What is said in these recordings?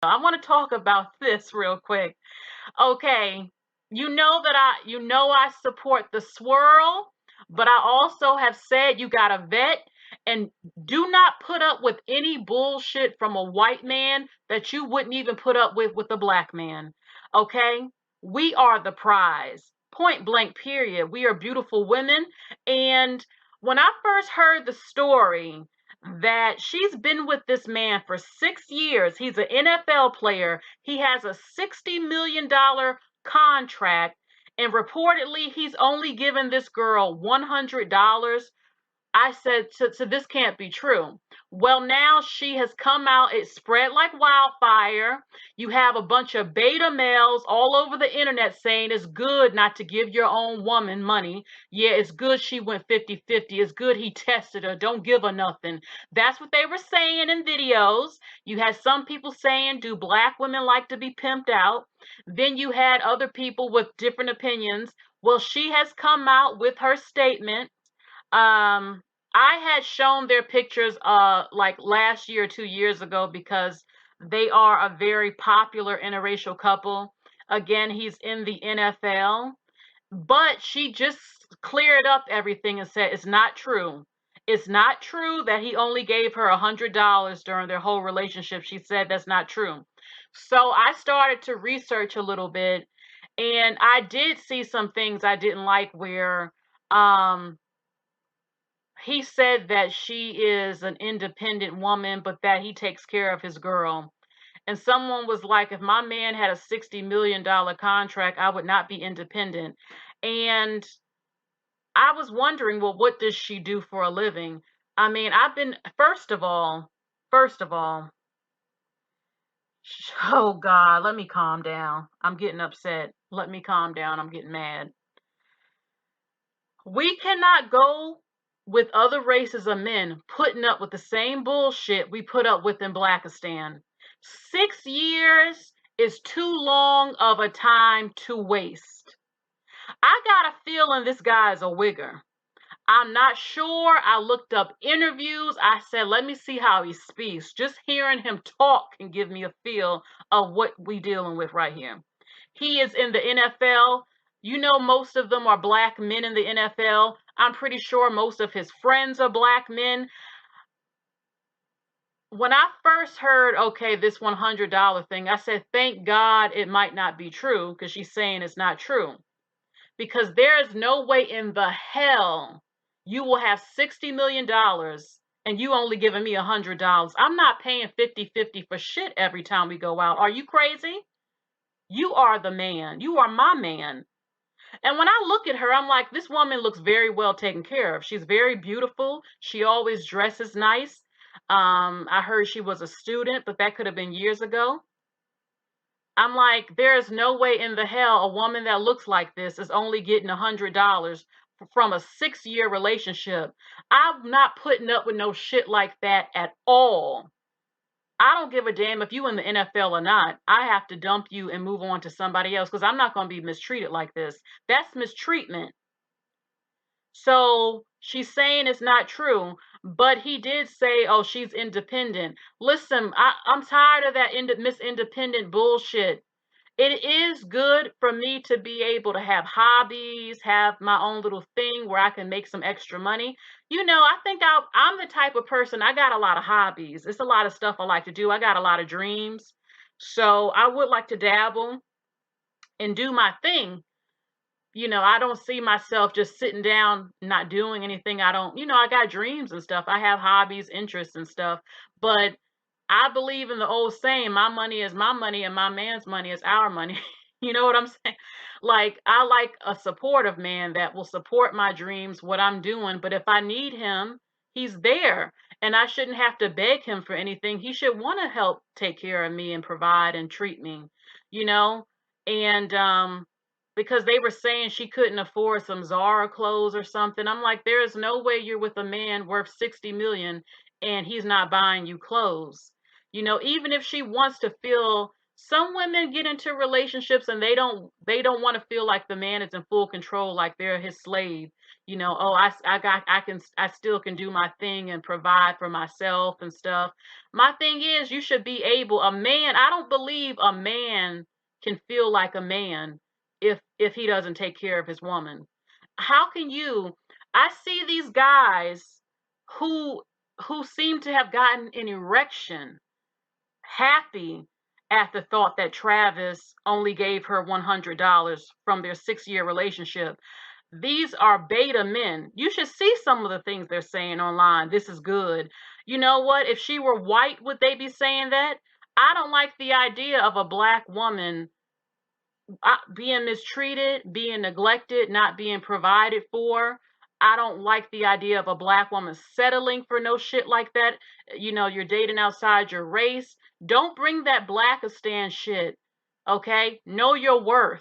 I want to talk about this real quick. Okay, you know I support the swirl, but I also have said you got to vet and do not put up with any bullshit from a white man that you wouldn't even put up with a black man. Okay? We are the prize. Point blank period. We are beautiful women, and when I first heard the story that she's been with this man for 6 years. He's an NFL player. He has a $60 million contract, and reportedly, he's only given this girl $100. I said, so this can't be true. Well, now she has come out. It spread like wildfire. You have a bunch of beta males all over the internet saying it's good not to give your own woman money. Yeah, it's good she went 50-50. It's good he tested her. Don't give her nothing. That's what they were saying in videos. You had some people saying, do black women like to be pimped out? Then you had other people with different opinions. Well, she has come out with her statement. I had shown their pictures like last year or 2 years ago because they are a very popular interracial couple. Again, he's in the NFL, but she just cleared up everything and said it's not true. It's not true that he only gave her $100 during their whole relationship. She said that's not true. So I started to research a little bit, and I did see some things I didn't like where um he said that she is an independent woman, but that he takes care of his girl. And someone was like, if my man had a $60 million contract, I would not be independent. And I was wondering, well, what does she do for a living? I mean, first of all, oh God, let me calm down. I'm getting upset. Let me calm down. I'm getting mad. We cannot go with other races of men putting up with the same bullshit we put up with in Blackistan. 6 years is too long of a time to waste. I got a feeling this guy is a wigger. I'm not sure. I looked up interviews. I said, let me see how he speaks. Just hearing him talk can give me a feel of what we dealing with right here. He is in the NFL. You know, most of them are black men in the NFL. I'm pretty sure most of his friends are black men. When I first heard, okay, this $100 thing, I said, thank God it might not be true because she's saying it's not true. Because there is no way in the hell you will have $60 million and you only giving me $100. I'm not paying 50-50 for shit every time we go out. Are you crazy? You are the man. You are my man. And when I look at her, I'm like, this woman looks very well taken care of. She's very beautiful. She always dresses nice. I heard she was a student, but that could have been years ago. I'm like, there is no way in the hell a woman that looks like this is only getting $100 from a 6 year relationship. I'm not putting up with no shit like that at all. I don't give a damn if you in the NFL or not. I have to dump you and move on to somebody else because I'm not going to be mistreated like this. That's mistreatment. So she's saying it's not true, but he did say, oh, she's independent. Listen, I'm tired of that Miss Independent bullshit. It is good for me to be able to have hobbies, have my own little thing where I can make some extra money. I think I'm the type of person, I got a lot of hobbies. It's a lot of stuff I like to do. I got a lot of dreams. So I would like to dabble and do my thing. I don't see myself just sitting down, not doing anything. I got dreams and stuff. I have hobbies, interests and stuff. But I believe in the old saying, my money is my money and my man's money is our money. You know what I'm saying? Like, I like a supportive man that will support my dreams, what I'm doing. But if I need him, he's there. And I shouldn't have to beg him for anything. He should want to help take care of me and provide and treat me, you know? And because they were saying she couldn't afford some Zara clothes or something. I'm like, there is no way you're with a man worth 60 million and he's not buying you clothes. Even if she wants to feel Some women get into relationships and they don't want to feel like the man is in full control, like they're his slave. Oh, I still can do my thing and provide for myself and stuff. My thing is, you should be able, a man, I don't believe a man can feel like a man if he doesn't take care of his woman. How can you I see these guys who who seem to have gotten an erection happy at the thought that Travis only gave her $100 from their 6-year relationship. These are beta men. You should see some of the things they're saying online. This is good. You know what? If she were white, would they be saying that? I don't like the idea of a black woman being mistreated, being neglected, not being provided for. I don't like the idea of a black woman settling for no shit like that. You're dating outside your race. Don't bring that Blackistan shit. Okay? Know your worth.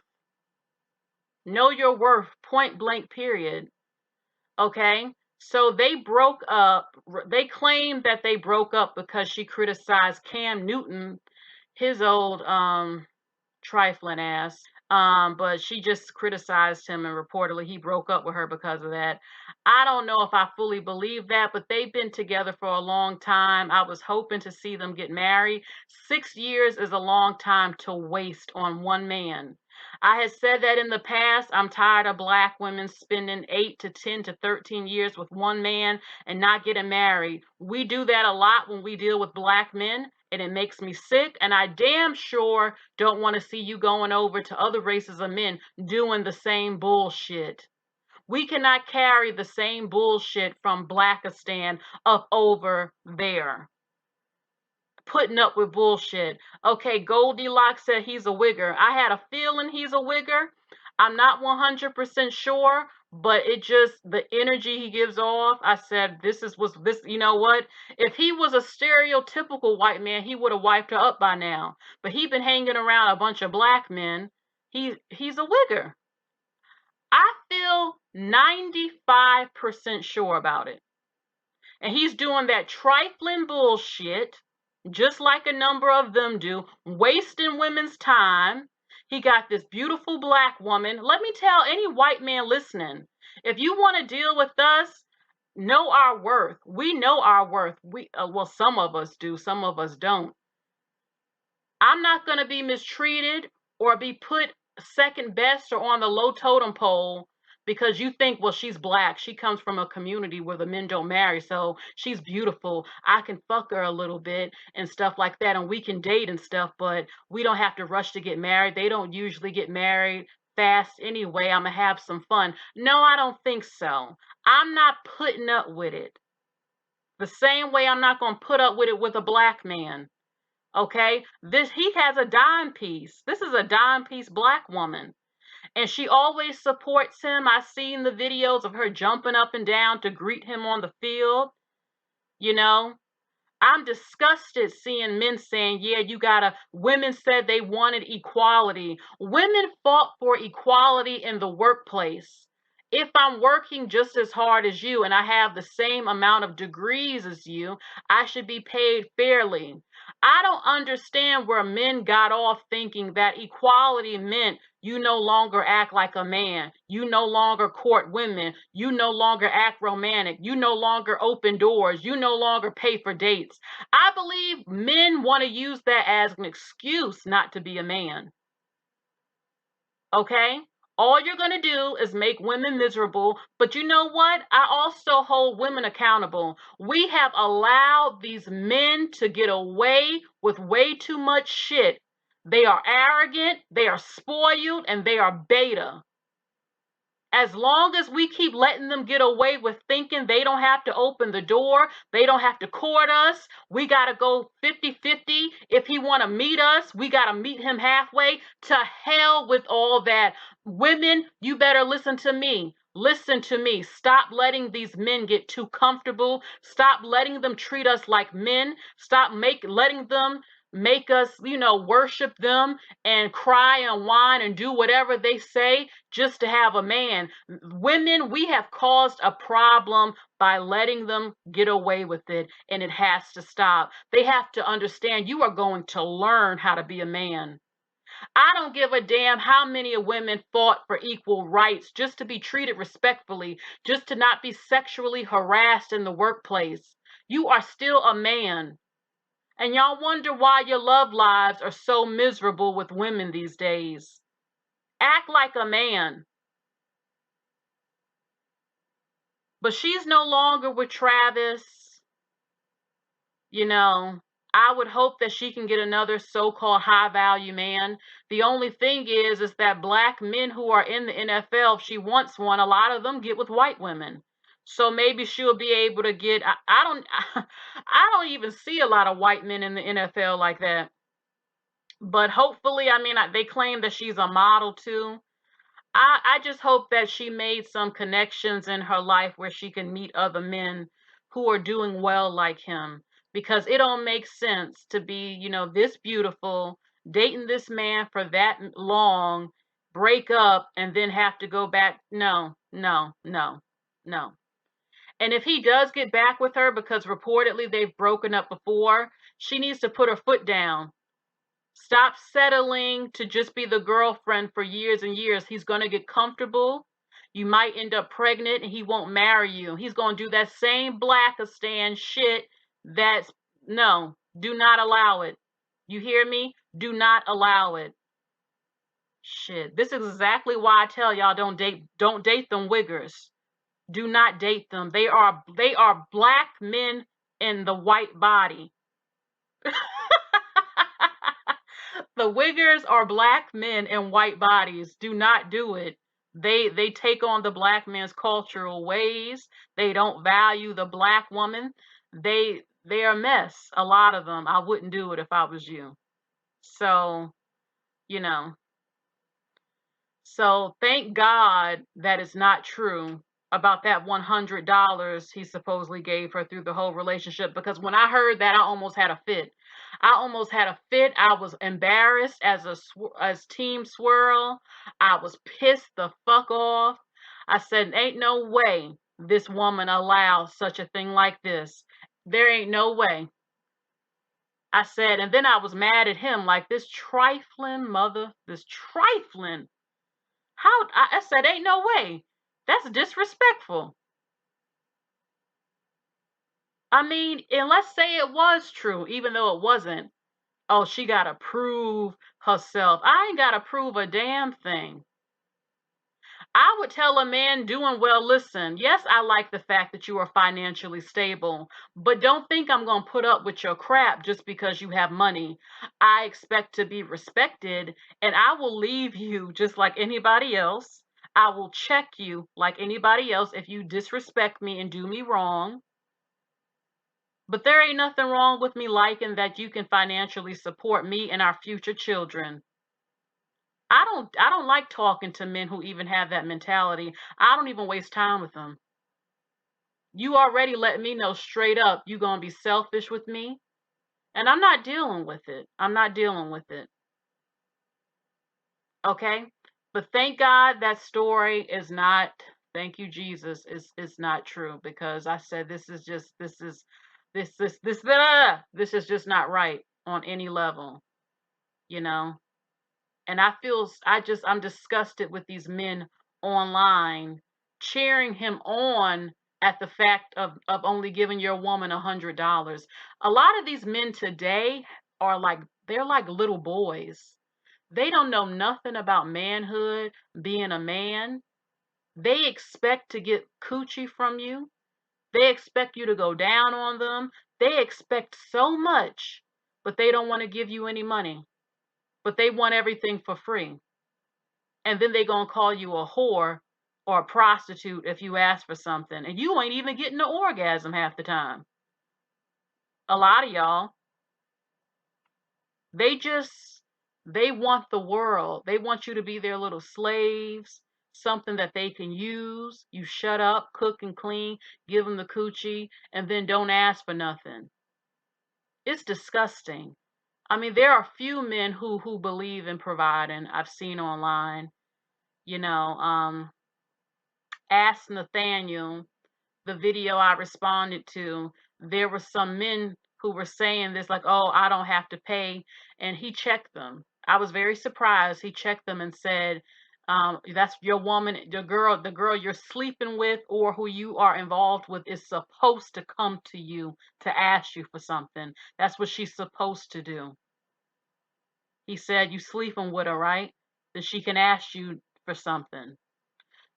Know your worth. Point blank, period. Okay? So they broke up. They claimed that they broke up because she criticized Cam Newton, his old trifling ass. But she just criticized him and reportedly he broke up with her because of that. I don't know if I fully believe that, but they've been together for a long time. I was hoping to see them get married. 6 years is a long time to waste on one man. I had said that in the past. I'm tired of black women spending 8 to 10 to 13 years with one man and not getting married. We do that a lot when we deal with black men, and it makes me sick. And I damn sure don't want to see you going over to other races of men doing the same bullshit. We cannot carry the same bullshit from Blackistan up over there. Putting up with bullshit. Okay, Goldilocks said he's a wigger. I had a feeling he's a wigger. I'm not 100% sure, but it just, the energy he gives off, I said, you know what? If he was a stereotypical white man, he would have wiped her up by now. But he been hanging around a bunch of black men. He's a wigger. I feel 95% sure about it. And he's doing that trifling bullshit, just like a number of them do, wasting women's time. He got this beautiful black woman. Let me tell any white man listening, if you want to deal with us, know our worth. We know our worth. Well, some of us do, some of us don't. I'm not going to be mistreated or be put second best or on the low totem pole because you think, well, she's black. She comes from a community where the men don't marry, so she's beautiful. I can fuck her a little bit and stuff like that, and we can date and stuff, but we don't have to rush to get married. They don't usually get married fast anyway. I'm going to have some fun. No, I don't think so. I'm not putting up with it. The same way I'm not going to put up with it with a black man. Okay, he has a dime piece. This is a dime piece black woman, and she always supports him. I've seen the videos of her jumping up and down to greet him on the field. I'm disgusted seeing men saying, yeah, women said they wanted equality. Women fought for equality in the workplace. If I'm working just as hard as you and I have the same amount of degrees as you, I should be paid fairly. I don't understand where men got off thinking that equality meant you no longer act like a man. You no longer court women. You no longer act romantic. You no longer open doors. You no longer pay for dates. I believe men want to use that as an excuse not to be a man. Okay? All you're going to do is make women miserable. But you know what? I also hold women accountable. We have allowed these men to get away with way too much shit. They are arrogant, they are spoiled, and they are beta. As long as we keep letting them get away with thinking they don't have to open the door, they don't have to court us, we got to go 50-50. If he want to meet us, we got to meet him halfway. To hell with all that. Women, you better listen to me. Listen to me. Stop letting these men get too comfortable. Stop letting them treat us like men. Stop letting them make us, worship them and cry and whine and do whatever they say just to have a man. Women, we have caused a problem by letting them get away with it, and it has to stop. They have to understand you are going to learn how to be a man. I don't give a damn how many women fought for equal rights just to be treated respectfully, just to not be sexually harassed in the workplace. You are still a man. And y'all wonder why your love lives are so miserable with women these days. Act like a man. But she's no longer with Travis. I would hope that she can get another so-called high-value man. The only thing is that black men who are in the NFL, if she wants one, a lot of them get with white women. So maybe she'll be able to get. I don't. I don't even see a lot of white men in the NFL like that. But hopefully, they claim that she's a model too. I just hope that she made some connections in her life where she can meet other men who are doing well like him. Because it don't make sense to be, this beautiful, dating this man for that long, break up, and then have to go back. No, no, no, no. And if he does get back with her, because reportedly they've broken up before, she needs to put her foot down. Stop settling to just be the girlfriend for years and years. He's going to get comfortable. You might end up pregnant and he won't marry you. He's going to do that same Blackistan shit. No, do not allow it. You hear me? Do not allow it. Shit. This is exactly why I tell y'all don't date them wiggers. Do not date them. They are black men in the white body. The wiggers are black men in white bodies. Do not do it. They take on the black man's cultural ways. They don't value the black woman. They're a mess. A lot of them. I wouldn't do it if I was you. So, you know. So thank God that it's not true about that $100 he supposedly gave her through the whole relationship, because when I heard that I almost had a fit. I was embarrassed as Team Swirl. I was pissed the fuck off. I said, ain't no way this woman allows such a thing like this. There ain't no way. I said, and then I was mad at him, like, this trifling. I said, ain't no way. That's disrespectful. And let's say it was true, even though it wasn't. Oh, she got to prove herself. I ain't got to prove a damn thing. I would tell a man doing well, listen, yes, I like the fact that you are financially stable, but don't think I'm going to put up with your crap just because you have money. I expect to be respected, and I will leave you just like anybody else. I will check you like anybody else if you disrespect me and do me wrong. But there ain't nothing wrong with me liking that you can financially support me and our future children. I don't like talking to men who even have that mentality. I don't even waste time with them. You already let me know straight up you're going to be selfish with me, and I'm not dealing with it. I'm not dealing with it. Okay? But thank God that story is not, thank you Jesus, is not true, because I said this is just not right on any level, you know? And I'm disgusted with these men online cheering him on at the fact of only giving your woman $100. A lot of these men today they're like little boys. They don't know nothing about manhood, being a man. They expect to get coochie from you. They expect you to go down on them. They expect so much, but they don't want to give you any money. But they want everything for free. And then they gonna call you a whore or a prostitute if you ask for something, and you ain't even getting an orgasm half the time. A lot of y'all, they want the world. They want you to be their little slaves, something that they can use. You shut up, cook and clean, give them the coochie, and then don't ask for nothing. It's disgusting. I mean, there are few men who believe in providing. I've seen online, you know, ask Nathaniel, the video I responded to, there were some men who were saying this, like, oh, I don't have to pay. And he checked them. I was very surprised. He checked them and said, that's your woman, the girl you're sleeping with or who you are involved with is supposed to come to you to ask you for something. That's what she's supposed to do. He said, you sleeping with her, right? Then she can ask you for something.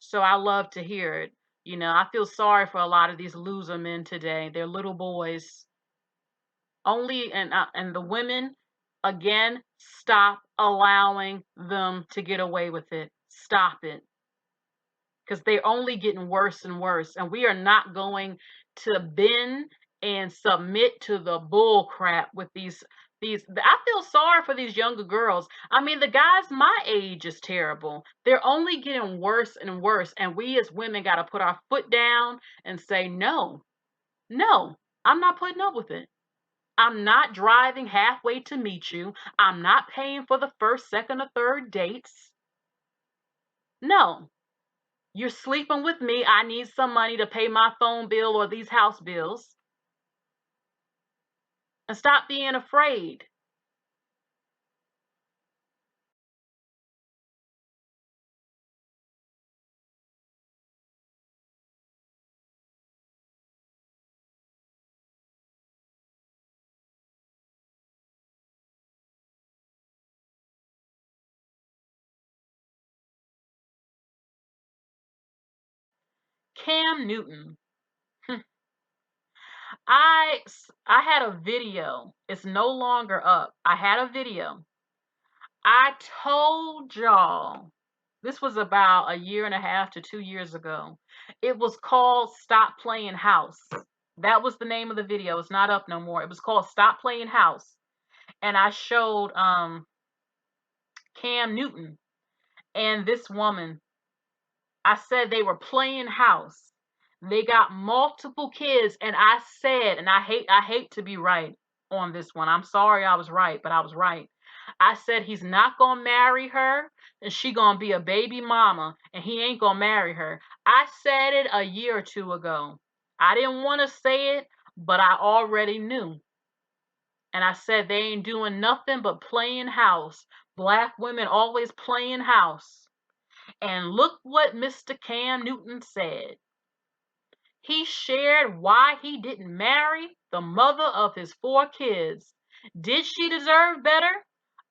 So I love to hear it. You know, I feel sorry for a lot of these loser men today. They're little boys. Only and the women, again, stop allowing them to get away with it. Stop it. Because they're only getting worse and worse. And we are not going to bend and submit to the bull crap with these. I feel sorry for these younger girls. I mean, the guys my age is terrible. They're only getting worse and worse. And we as women got to put our foot down and say, no, no, I'm not putting up with it. I'm not driving halfway to meet you. I'm not paying for the first, second, or third dates. No. You're sleeping with me. I need some money to pay my phone bill or these house bills. And stop being afraid. Cam Newton. I had a video. It's no longer up. I had a video. I told y'all this was about a year and a half to 2 years ago. It was called Stop Playing House. That was the name of the video. It's not up no more. It was called Stop Playing House. And I showed Cam Newton and this woman. I said they were playing house. They got multiple kids, and I said, and I hate to be right on this one. I'm sorry I was right, but I was right. I said he's not gonna marry her, and she gonna be a baby mama, and he ain't gonna marry her. I said it a year or two ago. I didn't want to say it, but I already knew. And I said they ain't doing nothing but playing house. Black women always playing house. And look what Mr. Cam Newton said. He shared why he didn't marry the mother of his 4 kids. Did she deserve better?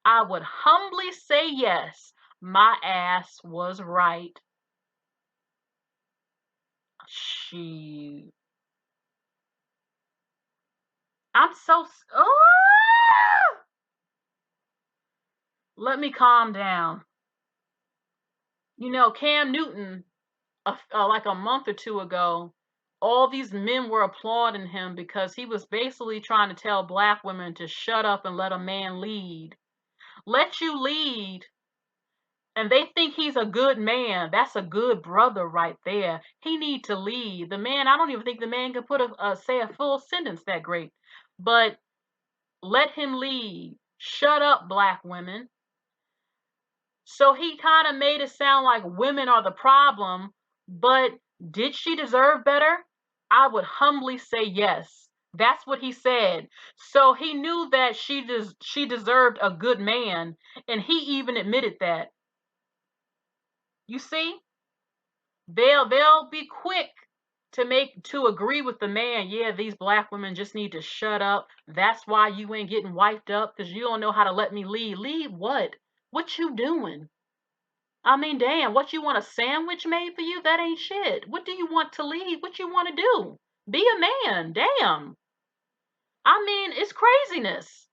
I would humbly say yes. My ass was right. She. I'm so. Oh! Let me calm down. You know, Cam Newton, like a month or two ago, all these men were applauding him because he was basically trying to tell black women to shut up and let a man lead. Let you lead. And they think he's a good man. That's a good brother right there. He need to lead. The man, I don't even think the man can put say a full sentence that great. But let him lead. Shut up, black women. So he kind of made it sound like women are the problem, but did she deserve better? I would humbly say yes. That's what he said. So he knew that she deserved a good man, and he even admitted that. You see, they'll be quick to agree with the man. Yeah, these black women just need to shut up. That's why you ain't getting wiped up because you don't know how to let me lead. Lead what? What you doing? I mean, damn, what you want a sandwich made for you? That ain't shit. What do you want to lead? What you want to do? Be a man. Damn. I mean, it's craziness.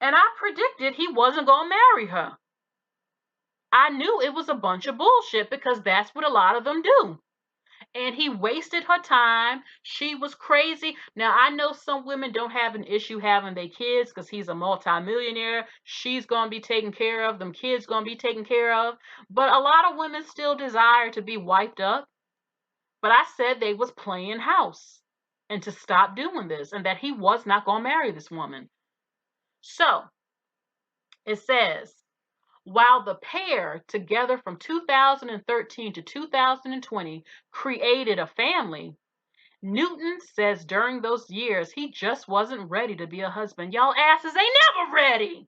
And I predicted he wasn't going to marry her. I knew it was a bunch of bullshit because that's what a lot of them do. And he wasted her time. She was crazy. Now, I know some women don't have an issue having their kids because he's a multimillionaire. She's going to be taken care of. Them kids going to be taken care of. But a lot of women still desire to be wiped up. But I said they was playing house and to stop doing this and that he was not going to marry this woman. So, It says, while the pair, together from 2013 to 2020, created a family, Newton says during those years he just wasn't ready to be a husband. Y'all asses ain't never ready.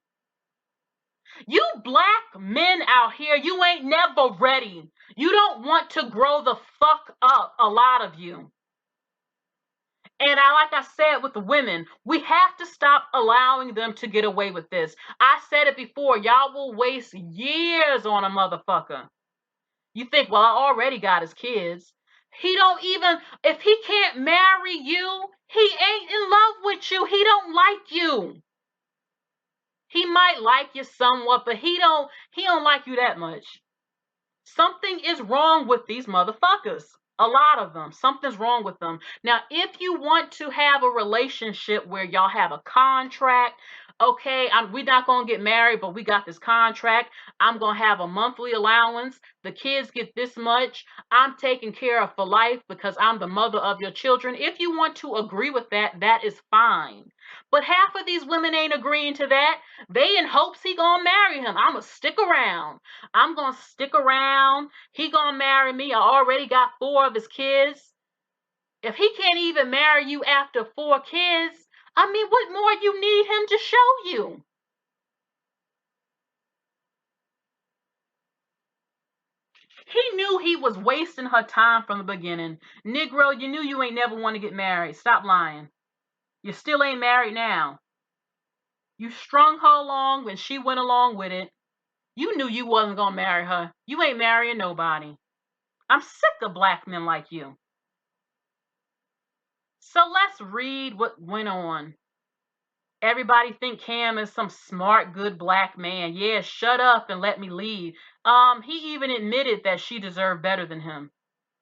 You black men out here, you ain't never ready. You don't want to grow the fuck up, a lot of you. And like I said with the women, we have to stop allowing them to get away with this. I said it before, y'all will waste years on a motherfucker. You think, well, I already got his kids. He don't even, if he can't marry you, he ain't in love with you. He don't like you. He might like you somewhat, but he don't like you that much. Something is wrong with these motherfuckers. A lot of them. Something's wrong with them. Now, if you want to have a relationship where y'all have a contract, okay, we're not going to get married, but we got this contract. I'm going to have a monthly allowance. The kids get this much. I'm taken care of for life because I'm the mother of your children. If you want to agree with that, that is fine. But half of these women ain't agreeing to that. They in hopes he gonna marry him. I'ma stick around. I'm gonna stick around. He gonna marry me. I already got 4 of his kids. If he can't even marry you after 4 kids, I mean, what more you need him to show you? He knew he was wasting her time from the beginning. Negro, you knew you ain't never want to get married. Stop lying. You still ain't married now. You strung her along and she went along with it. You knew you wasn't gonna marry her. You ain't marrying nobody. I'm sick of black men like you. So let's read what went on. Everybody think Cam is some smart, good black man. Yeah, shut up and let me lead. He even admitted that she deserved better than him.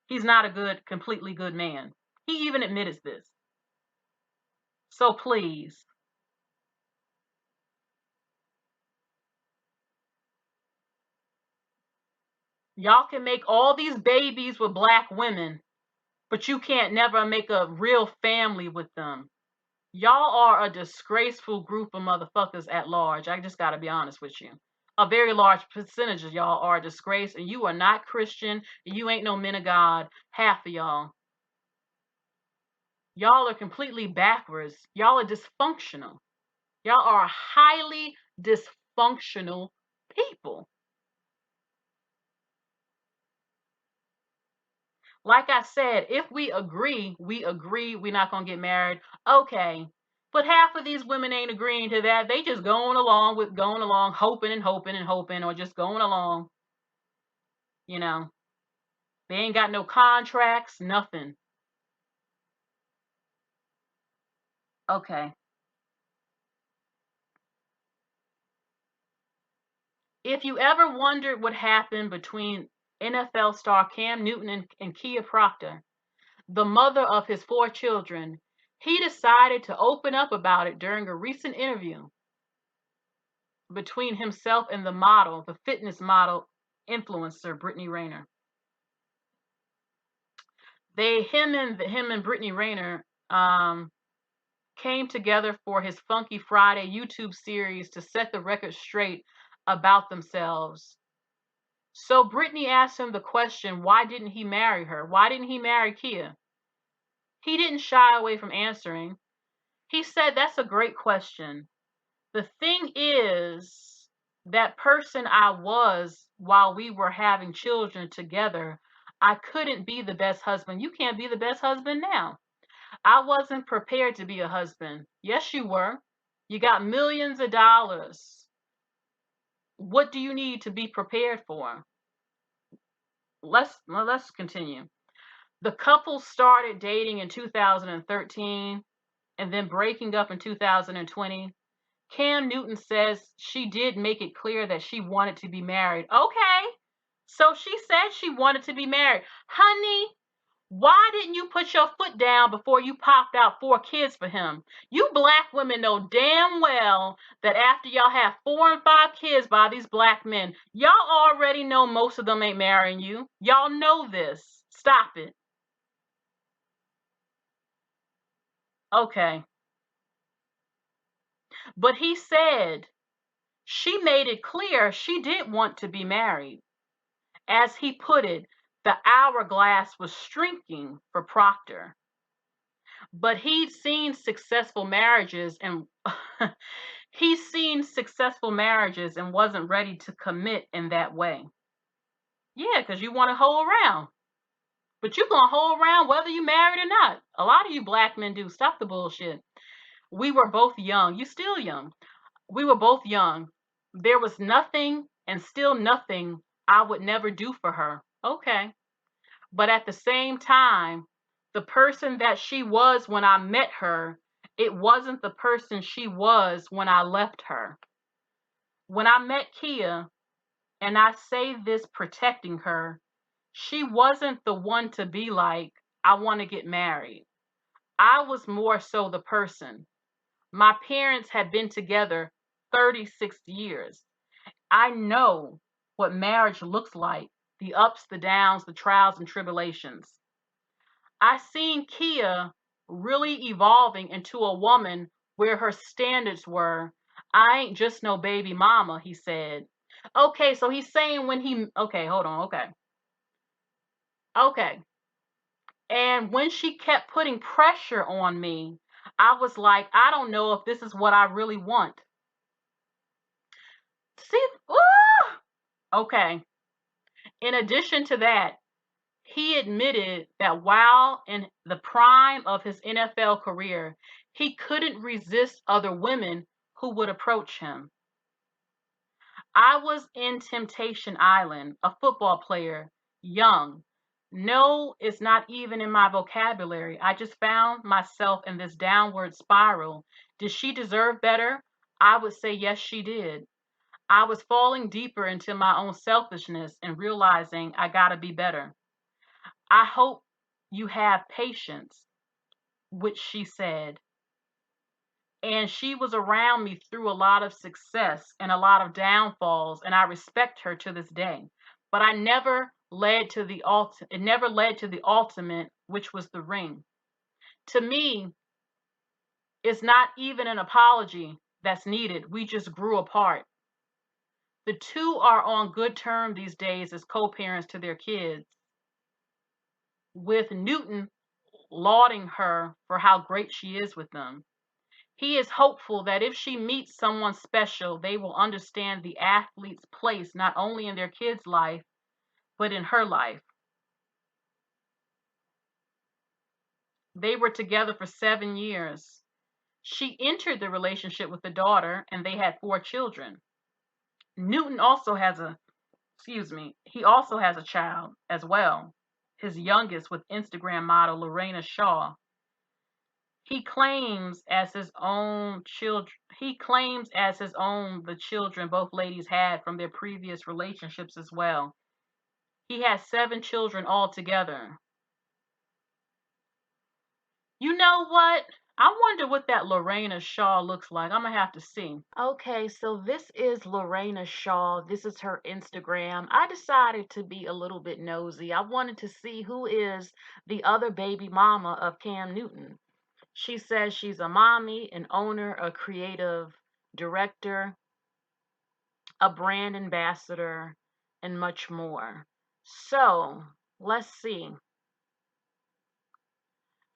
He's not a good, completely good man. He even admits this. So please. Y'all can make all these babies with black women, but you can't never make a real family with them. Y'all are a disgraceful group of motherfuckers at large. I just gotta be honest with you. A very large percentage of y'all are a disgrace, and you are not Christian, and you ain't no men of God. Half of y'all. Y'all are completely backwards. Y'all are dysfunctional. Y'all are highly dysfunctional people. Like I said, if we agree, we're not gonna get married. Okay. But half of these women ain't agreeing to that. They just going along, hoping and hoping and hoping, or just going along. You know, they ain't got no contracts, nothing. Okay. If you ever wondered what happened between NFL star Cam Newton and Kia Proctor, the mother of his 4 children, he decided to open up about it during a recent interview between himself and the fitness model influencer Brittany Rayner. Him and Brittany Rayner came together for his Funky Friday YouTube series to set the record straight about themselves. So Brittany asked him the question, why didn't he marry her? Why didn't he marry Kia? He didn't shy away from answering. He said, that's a great question. The thing is, that person I was while we were having children together, I couldn't be the best husband. You can't be the best husband now. I wasn't prepared to be a husband. Yes, you were. You got millions of dollars. What do you need to be prepared for? Let's continue. The couple started dating in 2013 and then breaking up in 2020. Cam Newton says she did make it clear that she wanted to be married. Okay, so she said she wanted to be married. Honey, why didn't you put your foot down before you popped out 4 kids for him? You black women know damn well that after y'all have 4 and 5 kids by these black men, y'all already know most of them ain't marrying you. Y'all know this. Stop it. Okay. But he said She made it clear she didn't want to be married. As he put it, the hourglass was shrinking for Proctor. But he'd seen successful marriages and he's seen successful marriages and wasn't ready to commit in that way. Yeah, because you want to hold around. But you're going to hold around whether you're married or not. A lot of you black men do. Stop the bullshit. We were both young. You still young. We were both young. There was nothing and still nothing I would never do for her. Okay. But at the same time, the person that she was when I met her, it wasn't the person she was when I left her. When I met Kia, and I say this protecting her, she wasn't the one to be like, I want to get married. I was more so the person. My parents had been together 36 years. I know what marriage looks like, the ups, the downs, the trials and tribulations. I seen Kia really evolving into a woman where her standards were, I ain't just no baby mama, he said. Okay, so he's saying okay, hold on, okay. Okay. And when she kept putting pressure on me, I was like, I don't know if this is what I really want. See, ooh! Okay. In addition to that, he admitted that while in the prime of his NFL career, he couldn't resist other women who would approach him. I was in Temptation Island, a football player, young. No, it's not even in my vocabulary. I just found myself in this downward spiral. Did she deserve better? I would say yes, she did. I was falling deeper into my own selfishness and realizing I gotta be better. I hope you have patience, which she said. And she was around me through a lot of success and a lot of downfalls, and I respect her to this day. But I never led to the it never led to the ultimate, which was the ring. To me, it's not even an apology that's needed. We just grew apart. The two are on good terms these days as co-parents to their kids, with Newton lauding her for how great she is with them. He is hopeful that if she meets someone special, they will understand the athlete's place not only in their kid's life, but in her life. They were together for 7 years. She entered the relationship with the daughter, and they had 4 children. Newton also has he also has a child as well, his youngest with Instagram model Lorena Shaw. He claims as his own the children both ladies had from their previous relationships as well. He has 7 children altogether. You know what? I wonder what that Lorena Shaw looks like. I'm gonna have to see. Okay, so this is Lorena Shaw. This is her Instagram. I decided to be a little bit nosy. I wanted to see who is the other baby mama of Cam Newton. She says she's a mommy, an owner, a creative director, a brand ambassador, and much more. So, let's see.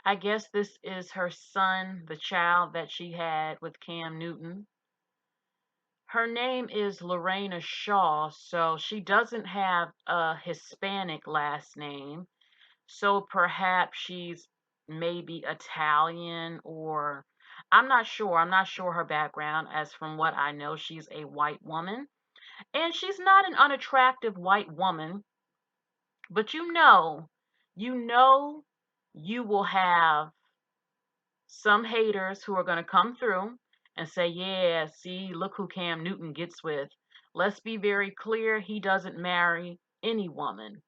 I guess this is her son, the child that she had with Cam Newton. Her name is Lorena Shaw, so she doesn't have a Hispanic last name. So perhaps she's maybe Italian, or I'm not sure. I'm not sure her background. As from what I know, she's a white woman. And she's not an unattractive white woman, but you know, you will have some haters who are going to come through and say, yeah, see, look who Cam Newton gets with. Let's be very clear, he doesn't marry any woman.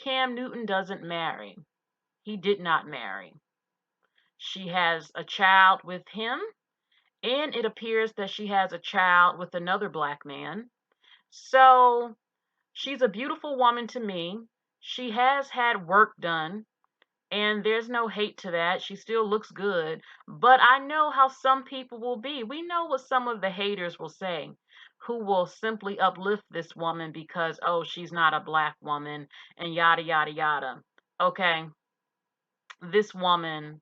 Cam Newton doesn't marry. He did not marry. She has a child with him, and it appears that she has a child with another black man. So she's a beautiful woman to me. She has had work done, and there's no hate to that. She still looks good. But I know how some people will be. We know what some of the haters will say. who will simply uplift this woman because, oh, she's not a black woman and yada, yada, yada. Okay, this woman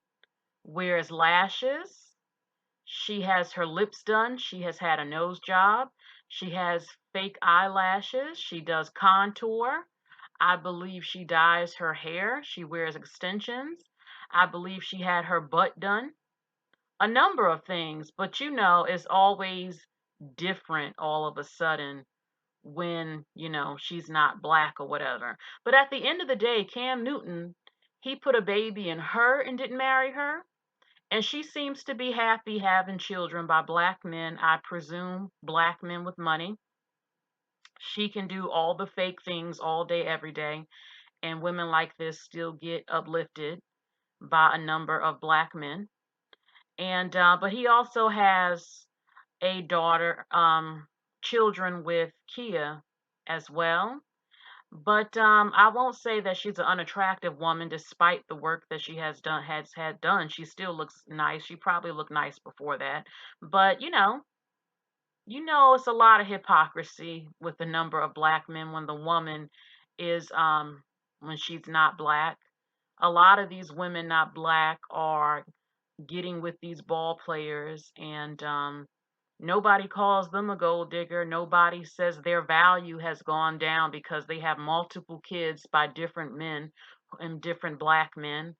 wears lashes. She has her lips done. She has had a nose job. She has fake eyelashes. She does contour. I believe she dyes her hair. She wears extensions. I believe she had her butt done. A number of things, but it's always different all of a sudden when, she's not black or whatever. But at the end of the day, Cam Newton, he put a baby in her and didn't marry her. And she seems to be happy having children by black men, I presume, black men with money. She can do all the fake things all day, every day. And women like this still get uplifted by a number of black men. And, but he also has a daughter, children with Kia as well. But I won't say that she's an unattractive woman, despite the work that she has had done. She still looks nice. She probably looked nice before that. But it's a lot of hypocrisy with the number of black men when the woman is when she's not black. A lot of these women not black are getting with these ball players, and nobody calls them a gold digger. Nobody says their value has gone down because they have multiple kids by different men and different black men.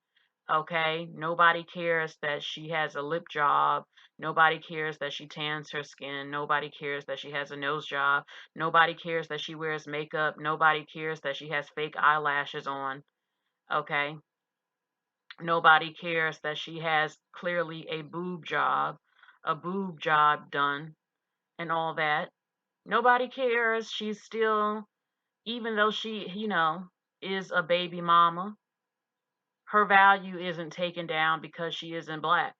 Okay, nobody cares that she has a lip job. Nobody cares that she tans her skin. Nobody cares that she has a nose job. Nobody cares that she wears makeup. Nobody cares that she has fake eyelashes on. Okay, nobody cares that she has clearly a boob job done, and all that. Nobody cares. She's still, even though she, is a baby mama, her value isn't taken down because she isn't black.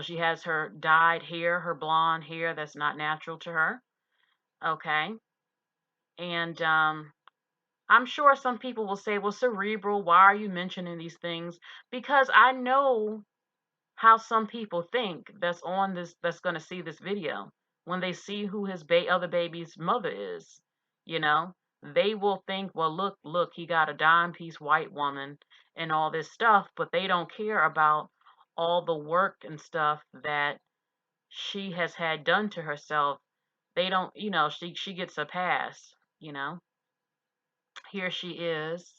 She has her dyed hair, her blonde hair that's not natural to her. Okay. And I'm sure some people will say, well, Cerebral, why are you mentioning these things? Because I know how some people think that's going to see this video when they see who his other baby's mother is. you know they will think, well, look, he got a dime piece white woman and all this stuff, but they don't care about all the work and stuff that she has had done to herself. They don't, she gets a pass. Here she is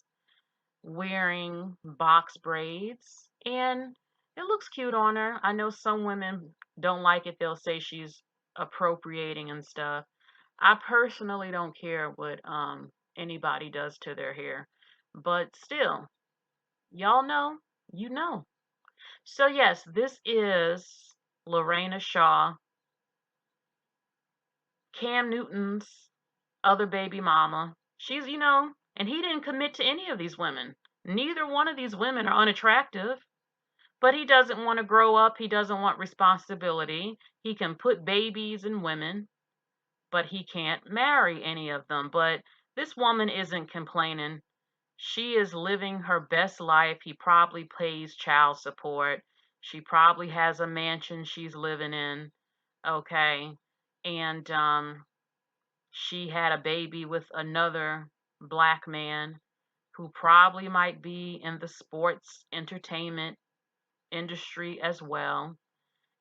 wearing box braids, and it looks cute on her. I know some women don't like it. They'll say she's appropriating and stuff. I personally don't care what anybody does to their hair. But still, y'all know, you know. So yes, this is Lorena Shaw, Cam Newton's other baby mama. She's, and he didn't commit to any of these women. Neither one of these women are unattractive. But he doesn't want to grow up. He doesn't want responsibility. He can put babies in women, but he can't marry any of them. But this woman isn't complaining. She is living her best life. He probably pays child support. She probably has a mansion she's living in. Okay. And she had a baby with another black man who probably might be in the sports entertainment industry as well.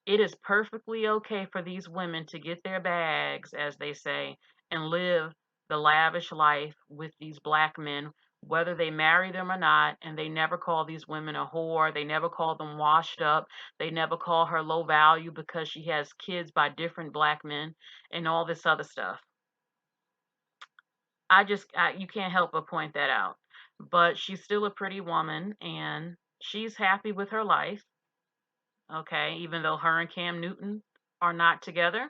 It is perfectly okay for these women to get their bags, as they say, and live the lavish life with these black men, whether they marry them or not. And they never call these women a whore. They never call them washed up. They never call her low value because she has kids by different black men and all this other stuff. You can't help but point that out. But she's still a pretty woman, and she's happy with her life. Okay, even though her and Cam Newton are not together.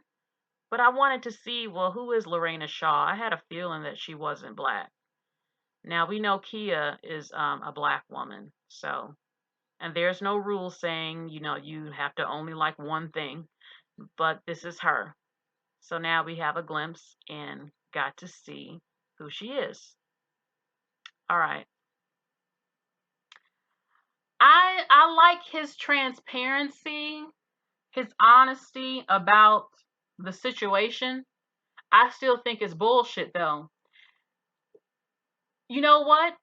But I wanted to see, well, who is Lorena Shaw? I had a feeling that she wasn't black. Now we know Kia is a black woman, so, and there's no rule saying, you have to only like one thing, but this is her. So now we have a glimpse and got to see who she is. All right. I like his transparency, his honesty about the situation. I still think it's bullshit though. You know what?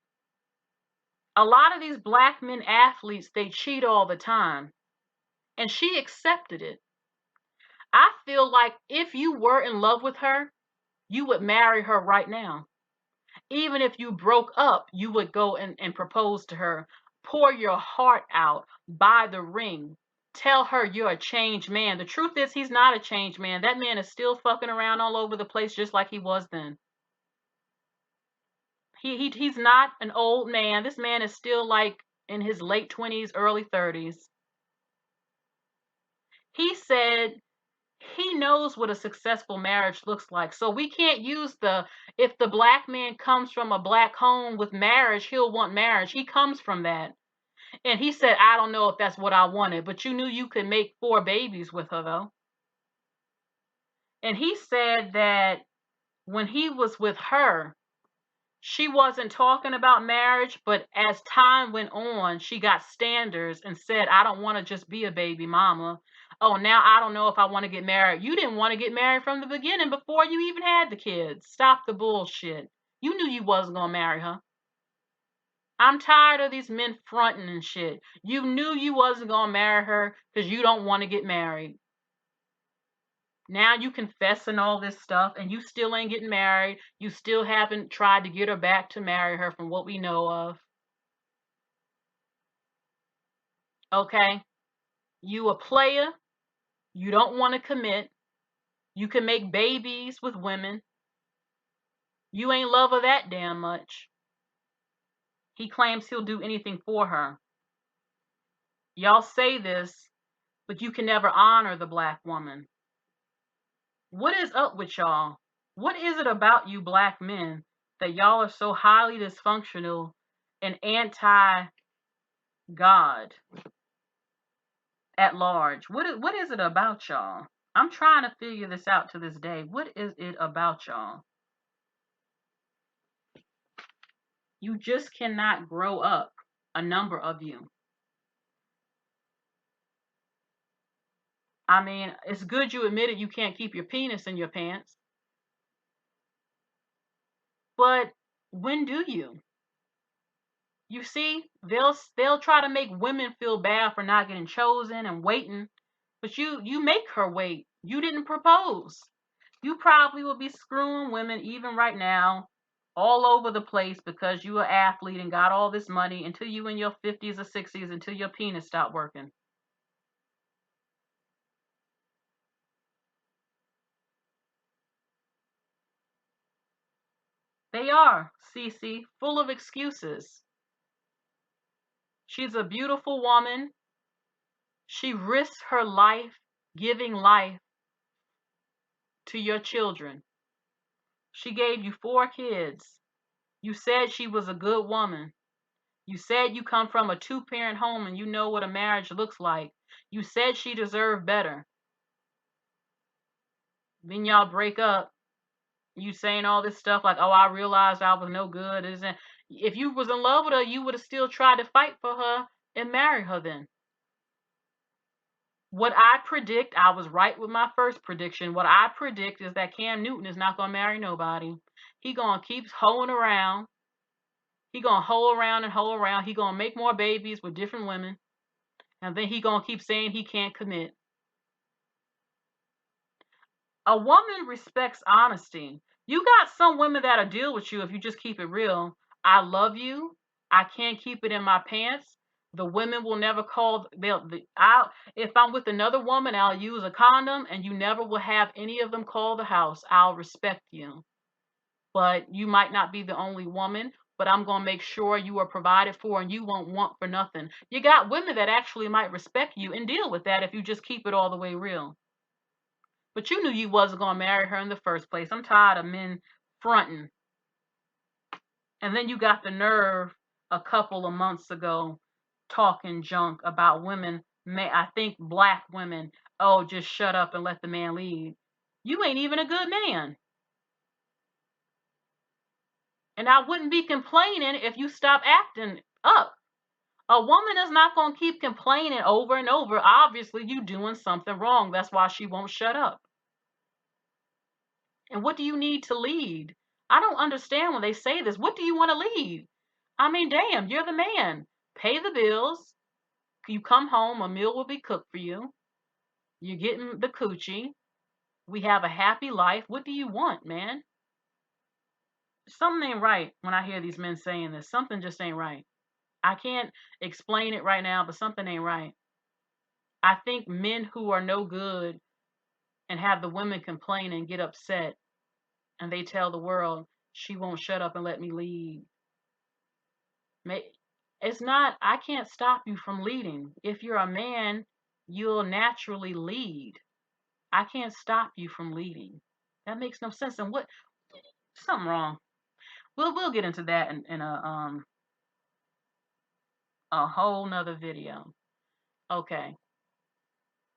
A lot of these black men athletes, they cheat all the time. And she accepted it. I feel like if you were in love with her, you would marry her right now. Even if you broke up, you would go and propose to her. Pour your heart out. Buy the ring. Tell her you're a changed man. The truth is, he's not a changed man. That man is still fucking around all over the place just like he was then. He's not an old man. This man is still like in his late 20s, early 30s. He said he knows what a successful marriage looks like. So we can't use if the black man comes from a black home with marriage, he'll want marriage. He comes from that. And he said, I don't know if that's what I wanted, but you knew you could make 4 babies with her though. And he said that when he was with her, she wasn't talking about marriage, but as time went on, she got standards and said, I don't want to just be a baby mama. Oh, now I don't know if I want to get married. You didn't want to get married from the beginning before you even had the kids. Stop the bullshit. You knew you wasn't going to marry her. I'm tired of these men fronting and shit. You knew you wasn't going to marry her because you don't want to get married. Now you confessing all this stuff and you still ain't getting married. You still haven't tried to get her back to marry her from what we know of. Okay? You a player. You don't want to commit. You can make babies with women. You ain't love her that damn much. He claims he'll do anything for her. Y'all say this, but you can never honor the black woman. What is up with y'all? What is it about you black men that y'all are so highly dysfunctional and anti-God at large? What is it about y'all? I'm trying to figure this out to this day. What is it about y'all? You just cannot grow up, a number of you. I mean, it's good you admitted you can't keep your penis in your pants. But when do you? You see, they'll try to make women feel bad for not getting chosen and waiting, but you make her wait. You didn't propose. You probably will be screwing women even right now all over the place because you are an athlete and got all this money until you in your 50s or 60s until your penis stopped working. They are, Cece, full of excuses. She's a beautiful woman. She risks her life giving life to your children. She gave you 4 kids. You said she was a good woman. You said you come from a 2-parent home and you know what a marriage looks like. You said she deserved better. Then y'all break up. You saying all this stuff like, oh, I realized I was no good. If you was in love with her, you would have still tried to fight for her and marry her then. What I predict, I was right with my first prediction. What I predict is that Cam Newton is not going to marry nobody. He going to keep hoeing around. He going to hoe around and hoe around. He going to make more babies with different women. And then he going to keep saying he can't commit. A woman respects honesty. You got some women that'll deal with you if you just keep it real. I love you. I can't keep it in my pants. The women will never call. If I'm with another woman, I'll use a condom, and you never will have any of them call the house. I'll respect you, but you might not be the only woman. But I'm gonna make sure you are provided for, and you won't want for nothing. You got women that actually might respect you and deal with that if you just keep it all the way real. But you knew you wasn't going to marry her in the first place. I'm tired of men fronting. And then you got the nerve a couple of months ago talking junk about women, I think black women, oh, just shut up and let the man lead. You ain't even a good man. And I wouldn't be complaining if you stop acting up. A woman is not going to keep complaining over and over. Obviously, you doing something wrong. That's why she won't shut up. And what do you need to lead? I don't understand when they say this. What do you want to lead? I mean, damn, you're the man. Pay the bills. You come home, a meal will be cooked for you. You're getting the coochie. We have a happy life. What do you want, man? Something ain't right when I hear these men saying this. Something just ain't right. I can't explain it right now, but something ain't right. I think men who are no good and have the women complain and get upset and they tell the world, she won't shut up and let me lead. It's not, I can't stop you from leading. If you're a man, you'll naturally lead. I can't stop you from leading. That makes no sense. And what, something wrong. We'll get into that in a whole nother video. Okay.